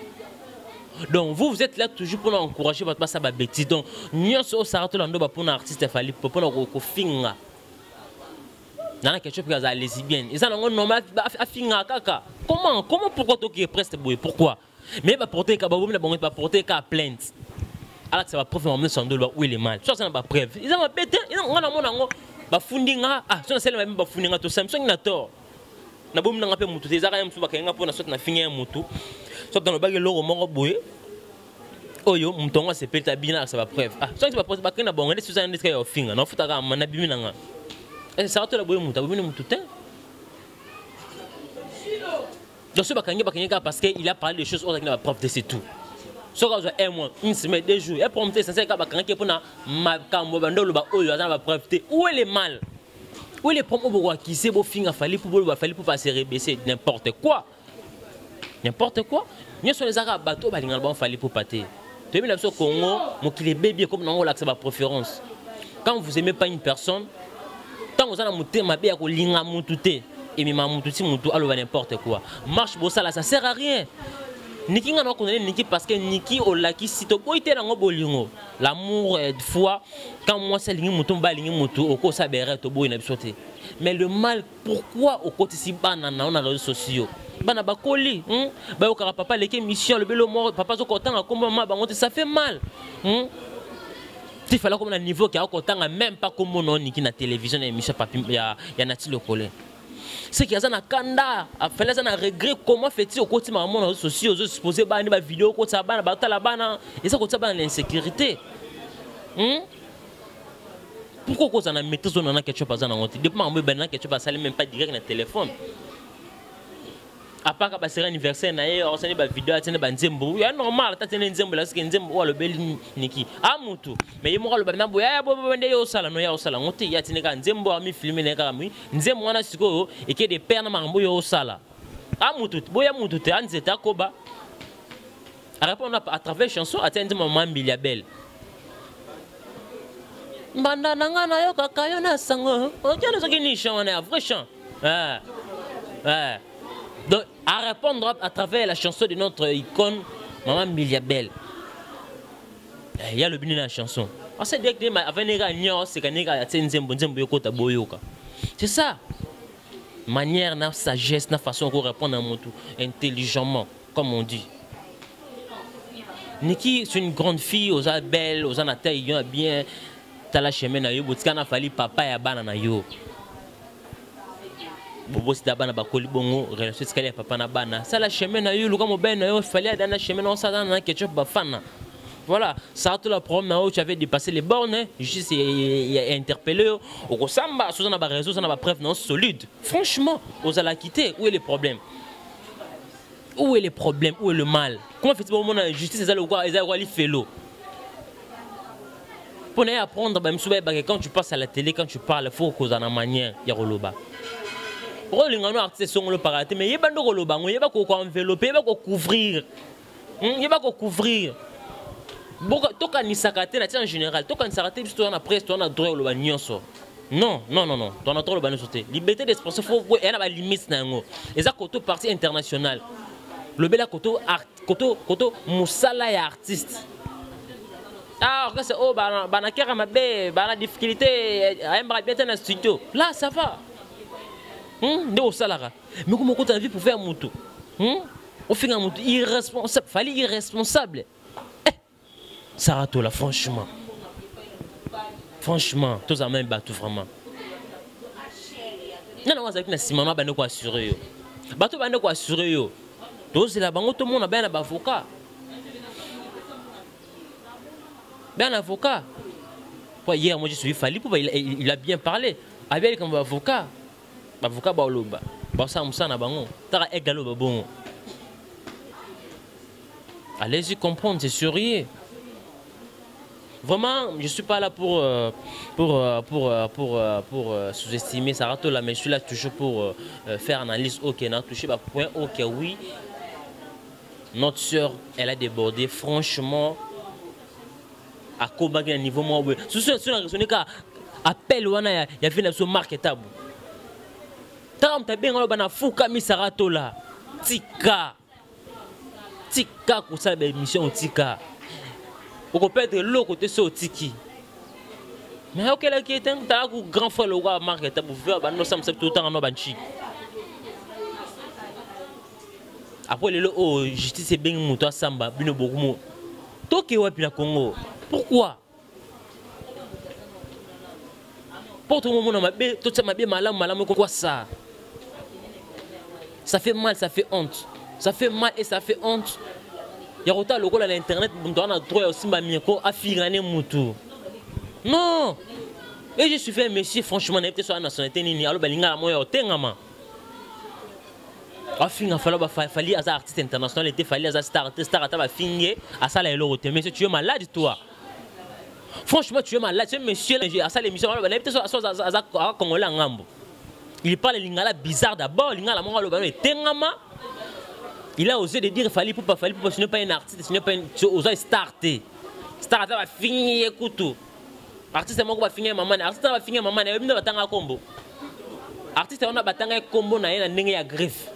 Donc vous êtes là toujours pour encourager votre passe à la bêtise. Donc nous sommes au Sarato là pour un artiste fallait pour un finga. Dans quelque chose pour les lesbiennes. Ils ont un normal à finga kaka. Comment pourquoi tu es presque boy pourquoi? Mais va porter kababou va porter ka plainte. Alors ça va profondément sans doute où il est mal. Ça n'a pas preuve. Ils ont pété ils ont mon ba fundinga ah ça c'est même ba fundinga to Samsung na tort. Na boum na pe mutu te zaka yam suba kenga pona sot na finga mutu. Soit dans le bague logo moko boye. Oyo mtongo se peta bina ça va preuve. Ah, soit tu vas poser bakena bonga les suzana ndika yo finga. Na futa ka mana bimi nanga. Et ça to la boye muta, boye mutu te. Je suis bakanga parce qu'il a parlé des choses autres qu'il n'a pas preuve de c'est tout. Soit quand un mois, une semaine, 2 jours, et pour me dire c'est ça bakanga qui pour na makambo bandolo ba oyo za va preuve te. Où est le mal? Où est le problème pour qui c'est beau finga fallait pour passer rebaisser n'importe quoi. N'importe quoi. Nous sommes les arabes bateaux, il fallait pour pâter. Tu as vu la chose au Congo, il est bébé comme dans l'accès à ma préférence. Quand vous n'aimez pas une personne, tant que vous avez monté ma bébé, vous avez monté et ma monté, alors n'importe quoi. Marche pour ça, ça sert à rien. Niki n'a pas connu Niki parce que Niki au laki si tu as dans bolingo. L'amour de foi, quand moi c'est ligne mouton, balingue mouton, au côté ça béret, au bout il a sauté. Mais le mal, pourquoi au côté si banana on a réseaux sociaux? Bana bakoli ba okara papa leke mission le belo mort papa zo kotanga comme maman bangote ça fait mal il fallait comme un niveau qui a kotanga même pas comme non niki na télévision na émission papi ya nati le collé c'est qu'il y a na kanda a fait ça na regret comment fait-il au côté maman réseaux sociaux zo supposé ba ni ba vidéo ko ça bana ba tala bana et ça ko ça ba l'insécurité pourquoi ko ça na maîtrise on a quelque chose pas ça na honte depuis maman ben na quelque chose pas ça même pas direct na téléphone. À part que c'est anniversaire naé on s'est ba vidéo atene ba nzembo ya normal ta tene nzembo la ske nzembo wa le beli niki amutu mais yemo lo ba na boya bo bende yo sala no ya sala ngote ya tene ka nzembo ami filmer ne ka mi nzembo wana siko et que des pères na mambo yo sala amutu boya mutu te anzeta koba à répondre à travers chanson atende maman Biliabel mbanda nanga na yo kaka yo na sango o tena soki ni chant na vrai chant Donc, à répondre à travers la chanson de notre icône, Maman Miliabel. Il y a le bien dans la chanson. C'est ça. Manière, na sagesse, na façon de répondre à mon tour, intelligemment, comme on dit. Niki, c'est une grande fille, aux belle, aux taille bien, t'as la chemin na yo, botkana fali papa ya bana na yo. Bobo si tabana bakoli bongo, relation skali papa na bana. Ça la chemin na yo, luka mo ben na yo, fallait dans la chemin on ça dans ketchup bafana. Voilà, ça a tout le problème où tu avais dépassé les bornes, juste interpellé, au samba, sur un réseau, ça n'a pas preuve non solide. Franchement, vous allez la quitter, où est le problème? Où est le problème? Où est le mal? Comment fait-il pour la justice? Ils allaient faire l'eau. Pour apprendre, quand tu passes à la télé, quand tu parles, il faut qu'on ait une manière, il y a Roloba. Pour les artistes sont le paraté, mais il y a pas de Roloba, il y a pas qu'on envelopper, il y a pas qu'on couvrir. Il y a pas qu'on couvrir. Toka ni sakate na en général, toka ni sakate biso na presse, on a droit au banyoso. Non, non, non, non, on a droit au banyoso. Liberté d'expression, faut il y a des limites na ngo. Et ça côté parti international. Le bela côté musala ya artiste. Ah, c'est oh bana kera mabe, bana difficulté, aimbra bien dans studio. Là ça va. De au salara. Mais comment on vie pour faire mutu? On fait un mutu irresponsable, fallait irresponsable. Saratola, franchement. Franchement, tous les mêmes bateaux vraiment. Non, non, c'est que si maman va nous assurer. Bateau va nous assurer. Tous les banques, tout le monde a bien un avocat. Bien un avocat. Hier, moi je suis fallu, il a bien parlé. Avec comme avocat. Avocat, Baoloba. Bassa Moussana Bango. Tara Egalo Babon. Allez-y comprendre, c'est sérieux. Vraiment, je ne suis pas là pour sous-estimer Sarato là, mais je suis là toujours pour faire analyse. Ok, on a touché le point. Ok, oui, notre soeur, elle a débordé. Franchement, à combattre un niveau moins haut. Si on a raisonné qu'à appel, il y a fait une marketable. Tant que tu as bien fouka mi Sarato là, tika, pour ça l'émission tika. On peut être l'autre côté sur Tiki. Mais ok, là qui est un grand frère, le roi Marc, tu as vu, nous sommes tout le temps en Banchi. Après, le justice est bien mouton samba, bien beaucoup. Toki ouais puis la Congo. Pourquoi? Pour tout le monde, tout ça m'a bien malade, quoi ça? Ça fait mal, ça fait honte. Ça fait mal et ça fait honte. Il y a autant de gens à l'internet qui ont droit aussi à faire moutou. Non! Et je suis fait un monsieur, franchement, il y a une nationalité. Il y a fallu un artiste international, il fallait un star, mais tu es malade, toi. Franchement, tu es malade. Tu es monsieur, il parle de lingala bizarre d'abord, lingala il a osé de dire qu'il fallait pas, ce n'est pas un artiste, ce n'est pas un osé starter. Starter va finir écoute. Artiste va finir maman, artiste va finir maman, il va battre un combo. Artiste va battre un combo na yena ndenge ya griffe.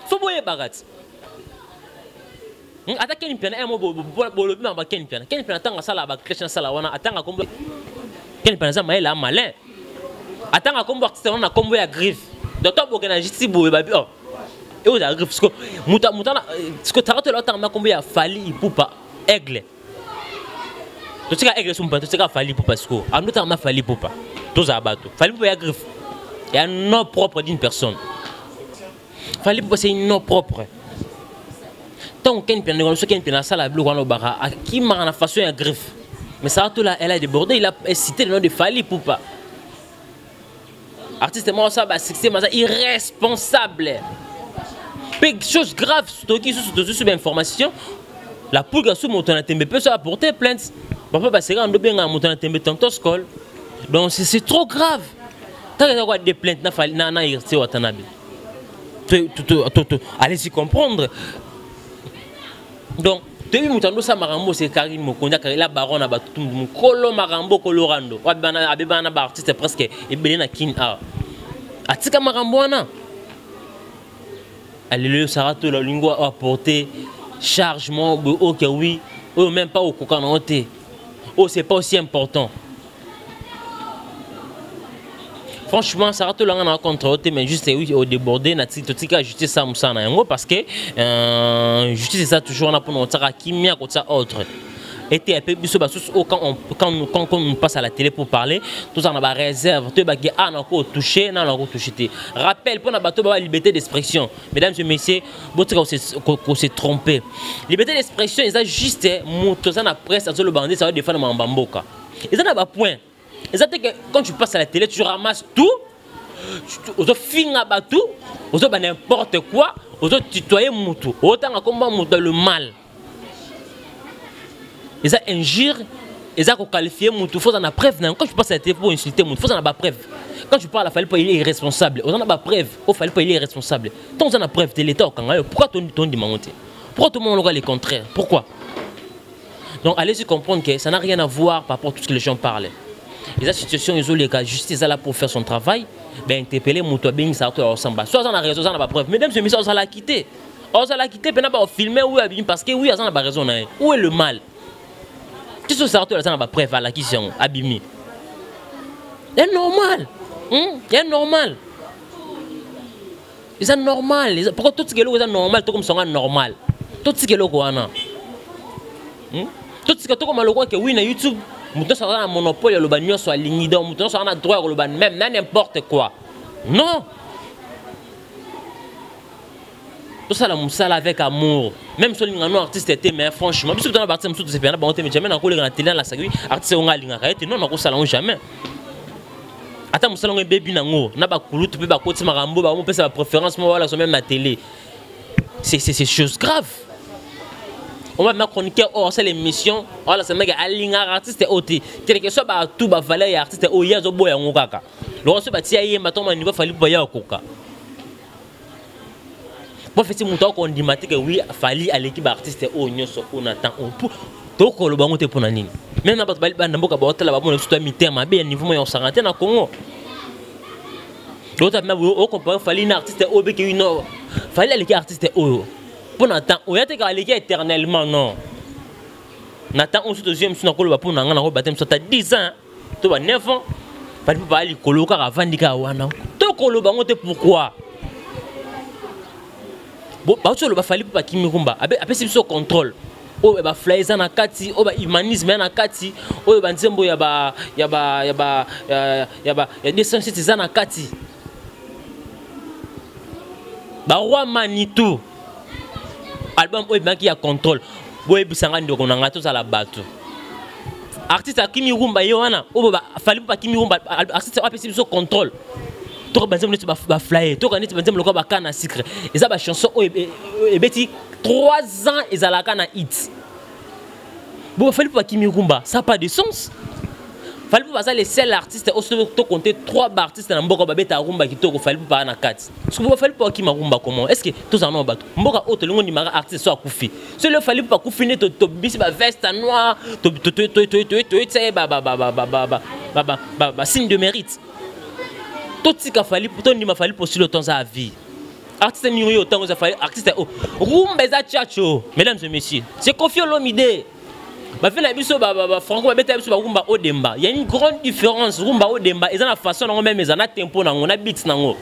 Faut boyer bagat. Ata ken piana emo bolobi ma ken piana. Ken piana tanga sala ba Christian sala wana atanga combo. Ken piana za maela malin. Atanga combo artiste wana combo ya griffe. Docteur Bokena jiti boye babi oh. Et vous arrivez parce que ce que tu as là combien Fali Poupa aigle. Tu sais aigle son pas tu sais Fali Poupa parce que en d'autres on a Fali Poupa. Tous à bateau. Fali Poupa ya griffe. Il y a un nom propre d'une personne. Fali Poupa c'est un nom propre. Tant qu'un piano ce qu'un piano ça la bleu on bara qui m'a en façon ya griffe. Mais ça tout là elle a débordé, il a cité le nom de Fali Poupa. Artiste moi ça bah c'est irresponsable. Chose grave, stocké sur l'information. La poule qui a monté à tembe peut apporter plainte. Papa parce que on doit bien monter à tembe tant scol. Donc c'est trop grave. T'as quoi des plaintes na irti watanabi. Allez-y comprendre. Donc depuis mutando sa marambo c'est Karine Mokonda car la baronne a battu mon kolo marambo kolorando. Wa bana abebana ba artiste presque ebele na kin a. Atika marambo na. Alléluia, ça rate la langue à apporter chargement, ok oui, ou même pas au cocananté. Oh, c'est pas aussi important. Franchement, ça rate la langue à contre mais juste oui, au débordé, n'a-t-il justice ça moussa na yango parce que justice c'est ça toujours on a pour nous tara kimia comme ça autre. Et quand on passe à la télé pour parler, tout ça on a la réserve, tout le a encore touché, n'a encore touché. Rappel pour la liberté d'expression, mesdames et messieurs, qu'on s'est trompé. Liberté d'expression, ils ont juste monté ça dans la presse, ça le bandit, ça va défendre mon bamboka. Ils ont un point. Ils ont que quand tu passes à la télé, tu ramasses tout, tu finis à tout, tu fais n'importe quoi, tu tutoies tout. Autant comme le mal. Ils ont injure, ils ont qualifié Moutou. Il faut en avoir preuve. Quand tu passes à la télé pour insulter Moutou, il faut en avoir preuve. Quand tu parles, il fallait pas il est irresponsable. On en a pas preuve. Il fallait pas il est irresponsable. Tant on a preuve de l'État au Canada, pourquoi ton dit monter? Pourquoi tout le monde aura les contraires? Pourquoi? Donc allez-y comprendre que ça n'a rien à voir par rapport à tout ce que les gens parlent. Les situations, ils ont les cas, justice là pour faire son travail. Ben interpeller Moutou, ben ça ressemble. Soit on a raison, on n'a pas preuve. Mesdames et messieurs, on l'a quitté. On l'a quitté, ben on va filmer ou parce que oui, on n'a pas raison. Où est le mal? Qu'est-ce que ça va faire preuve à la question abîmée? C'est normal. C'est normal. C'est normal. Pourquoi tout ce qui est normal, tout comme ça normal? Tout ce qui est normal. Tout ce qui est normal, que oui, na YouTube, nous avons un monopole, le bagnon soit ligné, nous avons un droit, le bagnon, même n'importe quoi. Non. Tout ça, la avec amour. Même si on a un artiste, mais franchement, si on a parti de ce pays, on a jamais encore la télé, la série, artiste, on a l'ingrédient, non, on a ça jamais. Attends, on a un bébé, on a pas coulou, tu peux pas côté marambo, on peut sa préférence, moi, voilà, même la télé. C'est chose grave. On va mettre chroniqueur, oh, c'est l'émission, voilà, c'est mec, artiste, ôté. Quel que soit tout, valeur, artiste, oh, y'a zo boy, on kaka. Le reste, il y a un niveau, il faut aller au coca. Pour faire mon temps qu'on dit que oui, il fallait à l'équipe artiste au Nyoso, on attend pour tout le banc pour nani. Même na batbali bana mboka ba hôtel ba bon tout mi ma bien niveau moi on s'arrête na Congo. L'autre même au compare fallait un artiste au bec une fallait à l'équipe artiste au pour n'attend au yate ka l'équipe éternellement non. N'attend on se deuxième sur na ko ba pour na ngana ko batem so ta 10 ans to ba 9 ans fallait pas aller koloka avant dika wana. To ko lo bango te pourquoi? Bon, le bafali pour qui me rumba. Après c'est sur contrôle. Oh, bah flyers na kati, oh bah humanisme na kati, oh bah nzembo ya des sensibilités na kati. Bah roi Manitou. Album oh bah qui a contrôle. Boy bisanga ndoko na ngato za la bateau. Artiste à Kimi Rumba yoana, oh bah fali pour Kimi Rumba, artiste après c'est sur contrôle. Tu as flyer, tu as le canne à sucre. Et ça, la chanson, et Betty, 3 ans, ils ont la canne à hit. Bon, il fallait pas Kimi Rumba, ça n'a pas de sens. Il fallait pas ça, les seuls artistes, aussi, tu compter 3 artistes dans le Mboka Babeta Rumba qui t'ont fallu pas na 4. Parce que il fallait pas Kimi Rumba comment? Est-ce que tous en ont battu? Mboka autre, le monde dit artiste soit Koufi. Si le fallait pas Koufi, tu bis ba veste noire, tu signe de mérite. Tout ce qu'il a fallu pour ton fallu poursuivre le temps à vie. Artiste numéro autant que ça fallu artiste oh rumba za tchacho mesdames et messieurs c'est Koffi Olomide ba fait la biso ba franco ba beta biso ba rumba odemba il y a une grande différence rumba odemba ils ont la façon non même ils ont tempo nango na beat nango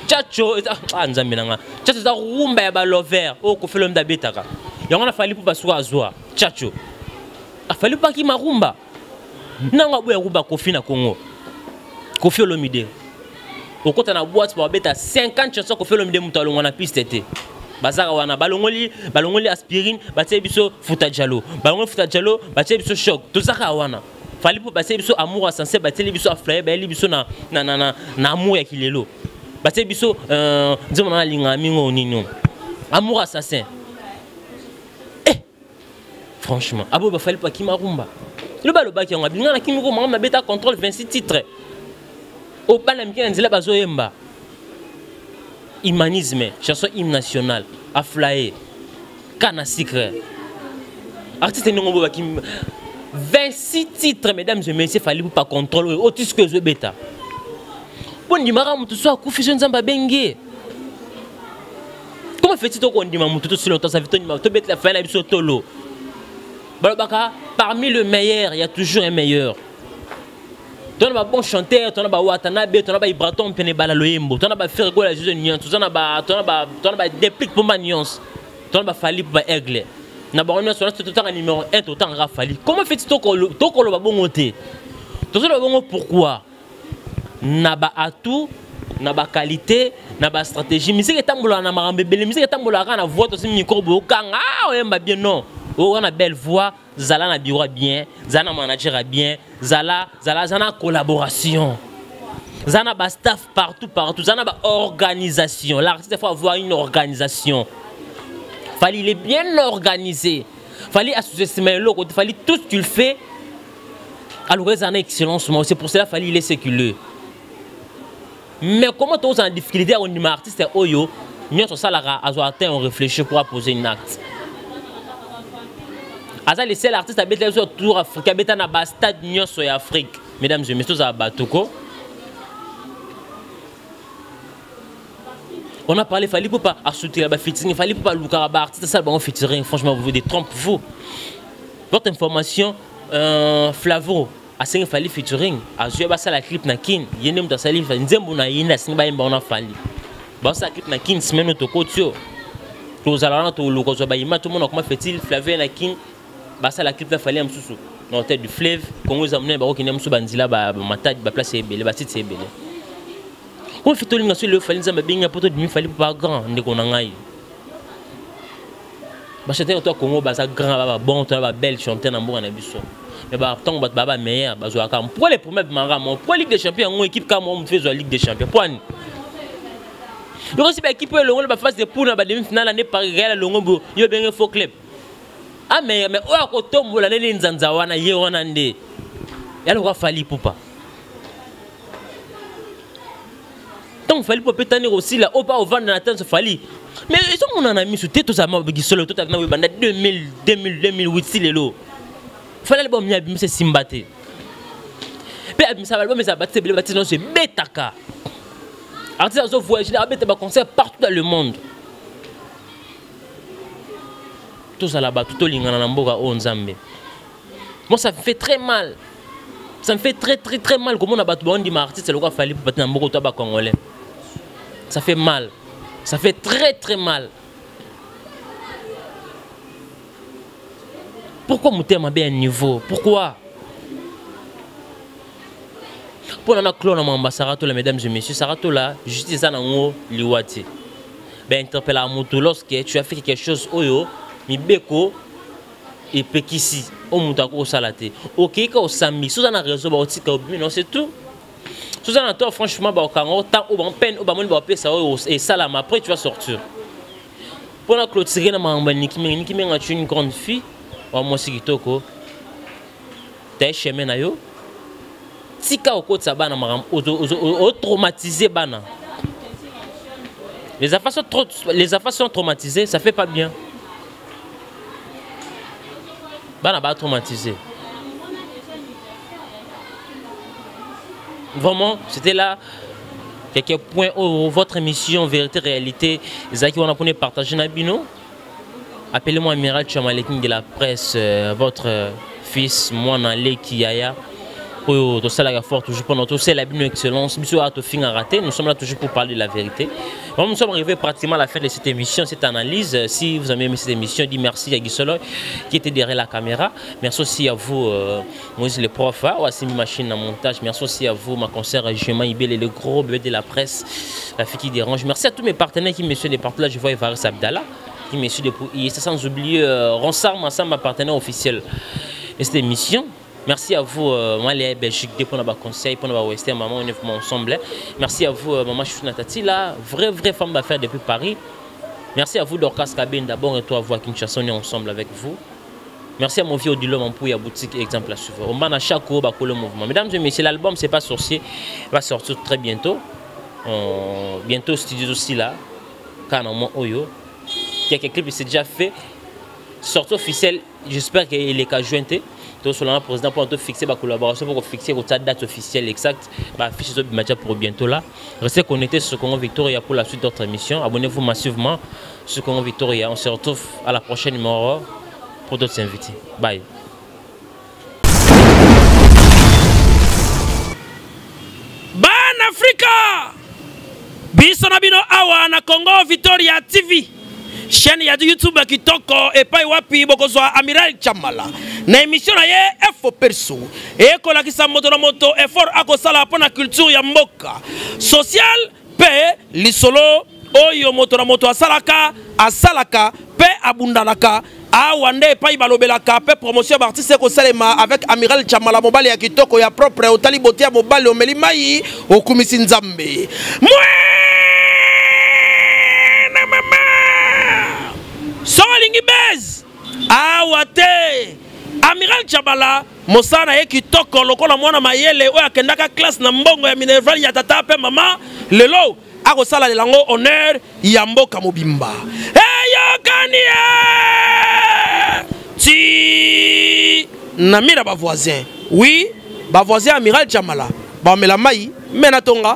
tchacho ah nzambe nanga tchacho za rumba ya ba lover oh Koffi Olomide betaka il y a on a fallu pour baso azwa tchacho a fallu pas ki marumba nanga boya rumba Koffi na Congo Koffi Olomide. Au côté de la boîte, pour mettre 50 chansons qu'on fait le milieu de la piste. Bazar wana balongoli aspirine, batie biso futa jalo. Balongoli futa jalo, batie biso choc. Tout ça wana. Fallait pour batie biso amour sensé, batie biso flyer, batie biso na amour ya kilelo. Batie biso disons na linga mingo nino. Amour assassin. Franchement, abo ba fallait pas ki marumba. Le baloba ki nga binga na ki miko mama beta contrôle 26 titres. Au Panaméricain, on a besoin humanisme, chanson hymne national, à flyer, canne à sucre. Artiste Nongo 26 titres, mesdames et messieurs, il fallait pas contrôler. Autis que je bêta. Bon, dis-moi, tu sois Koufi Nzamba Bengue. Comment fait-il qu'on dit tout sur le temps, ça fait ton tu bête la fin la biso tolo. Parmi le meilleur, il y a toujours un meilleur. Tu as un bon chanteur, tu as un Watanabe, tu as un Ibraton Penebala Loembo, tu as un Fergo la Juste Nuance, tu as un déplique pour ma nuance, tu as un Fali pour Aigle. Tu as un nuance, tu as un numéro 1, tu as un Rafali. Comment fait-il qu'on le bon côté? Tu as bon pourquoi? Naba atout, naba qualité, naba stratégie. Mais c'est que tambola na marambebele, mais c'est que tambola na voix aussi micro bokanga. Ah ouais, bah bien non. Oh, on a belle voix, Zala na bureau bien, Zana manager bien, Zala collaboration. Zana ba staff partout, Zana ba organisation. L'artiste il faut avoir une organisation. Fallait il est bien organisé. Fallait associer ses mains là, fallait tout ce que tu le fais. Alors Zana excellence, c'est pour cela fallait il est séculeux. Mais comment tu as en difficulté au niveau artiste Oyo, nous sommes là à atteindre on réfléchit pour poser une acte. Asa les seuls artistes habitent sur tour Afrique, habitent na ba stade Union sur Afrique. Mesdames et messieurs, à Batoko. On a parlé, fallait pas assouter la featuring, fallait pas Luka ba artiste ça bon featuring, franchement vous détrompez-vous. Votre information Flavo a cinq fallait featuring, a joué ba ça la clip na kin, yenem dans sa livre, nzembo na yina singa ba yimba on a fallu. Ba ça clip na kin semaine to kotio. Tous alors to loko zo ba yima tout le monde comment fait-il Flavien na kin. Bah ça la clip va falloir un sous dans tête du fleuve Congo les amener bah qui n'aime sous bandila bah matad bah place belé bah titre c'est belé on fait tout le sur le fallait ça bien pour tout demi fallait pas grand ne qu'on ngai bah c'était toi Congo bah ça grand bah bon toi bah belle chanter dans bon na biso mais bah tant bah meilleur bah zo akam pour les premiers manga mon pour Ligue des Champions on équipe comme on fait zo Ligue des Champions point donc aussi bah équipe le on bah phase de poule bah demi finale année par Real Longo yo bien faux club. Ah mais oya ko tombola nene nzanza wana ye wana nde yalo ko fali pupa donc fali pupa petani aussi là opa ovanda na tanzo fali mais ils sont mon ami sous tête ça m'a bigi solo tout na banda 2008 si lelo fali album nya bi c'est simbate pe ça album ça battre bele battre non c'est betaka artiste zo voyager là beta ba concert partout dans le monde. Tout ça là-bas, tout au lingana namboga o nzambe. Moi ça me fait très mal. Ça me fait très mal comment on a battu bon dit artiste c'est le quoi fallait pour battre namboga to ba congolais. Ça fait mal. Ça fait très mal. Pourquoi monter ma bien niveau? Pourquoi? Pour la clone mamba Sarato là mesdames et messieurs, Sarato là, justice ça nango liwati. Ben interpelle à moto lorsque tu as fait quelque chose oyo Mibeko et Pekisi, au Moutako Salate. Ok, quand on s'amuse, sous un réseau, non, c'est tout. Sous un temps, franchement, quand on peine, on va payer ça et salam. Après, tu vas sortir. Pour la clôturer, on a une grande fille, on a aussi Kitoko. T'es chemin na yo. Tika au côté ça, on traumatisé bana. Les affaires sont traumatisées, ça fait pas bien. Bana ba traumatisé. Vraiment, c'était là quelques points où votre émission Vérité Réalité, Zaki on a pu partager Nabino. Appelez-moi Amiral Chamaleking de la presse, votre fils, moi Nale Kiyaya. Pour tout ça la fort toujours pendant tout c'est la bonne excellence, bisous à tout fin à rater. Nous sommes là toujours pour parler de la vérité. Nous sommes arrivés pratiquement à la fin de cette émission, cette analyse. Si vous avez aimé cette émission, dis merci à Guisolo qui était derrière la caméra. Merci aussi à vous, Moïse le prof, Wassimi Machine à montage. Merci aussi à vous, ma concert Juman Ibel et le gros bébé de la presse, la fille qui dérange. Merci à tous mes partenaires qui me suivent des partenaires. Je vois Evaris Abdallah qui me suit depuis. C'est sans oublier Ronsard Massam, ma partenaire officiel de cette émission. Merci à vous, moi les Belgique, pour nos conseils, pour nos western, maman, on est ensemble. Merci à vous, maman Chouna Tati, la vraie femme d'affaires depuis Paris. Merci à vous, Dorcas Kabine, d'abord, et toi, à vous, à Kinshasa, on est ensemble avec vous. Merci à mon vieux Odilo Mampouille à boutique, exemple à suivre. On va à chaque coup, le mouvement. Mesdames et messieurs, l'album, c'est pas sorcier, va sortir très bientôt. Bientôt, studio aussi là, Kanamon Oyo. Quelques clips, c'est déjà fait. Sortie officielle, j'espère qu'il est qu'à joindre. selon le président pour fixer la collaboration, pour fixer la date officielle exacte, afficher ce match pour bientôt là. Restez connectés sur Congo Victoria pour la suite d'autres émissions. Abonnez-vous massivement sur Congo Victoria. On se retrouve à la prochaine numéro pour d'autres invités. Bye. Ban Africa! Bisonabino awa na Congo Victoria TV. Chaîne ya YouTube kitoko epai wapi bokozwa Amiral Chamala. Na émission na ye Efo Perso. Ekola kisa moto na moto effort akosala pona culture ya mboka. Social pe lisolo oyo moto na moto asalaka pe abundanaka. Awande epai balobelaka pe promotion d'artiste ko salema avec Amiral Chamala mobali ya kitoko ya propre otali botia mobali omeli mai okumisi nzambe. Solingi bez awate Amiral Chamala mosana ye kitoko lokola mwana mayele oyo akendaka classe na mbongo ya minerval ya tata pe mama lelo akosala lelango honneur ya mboka mobimba eyokanie ti namira ba voisin oui ba voisin Amiral Chamala ba mela mai mena tonga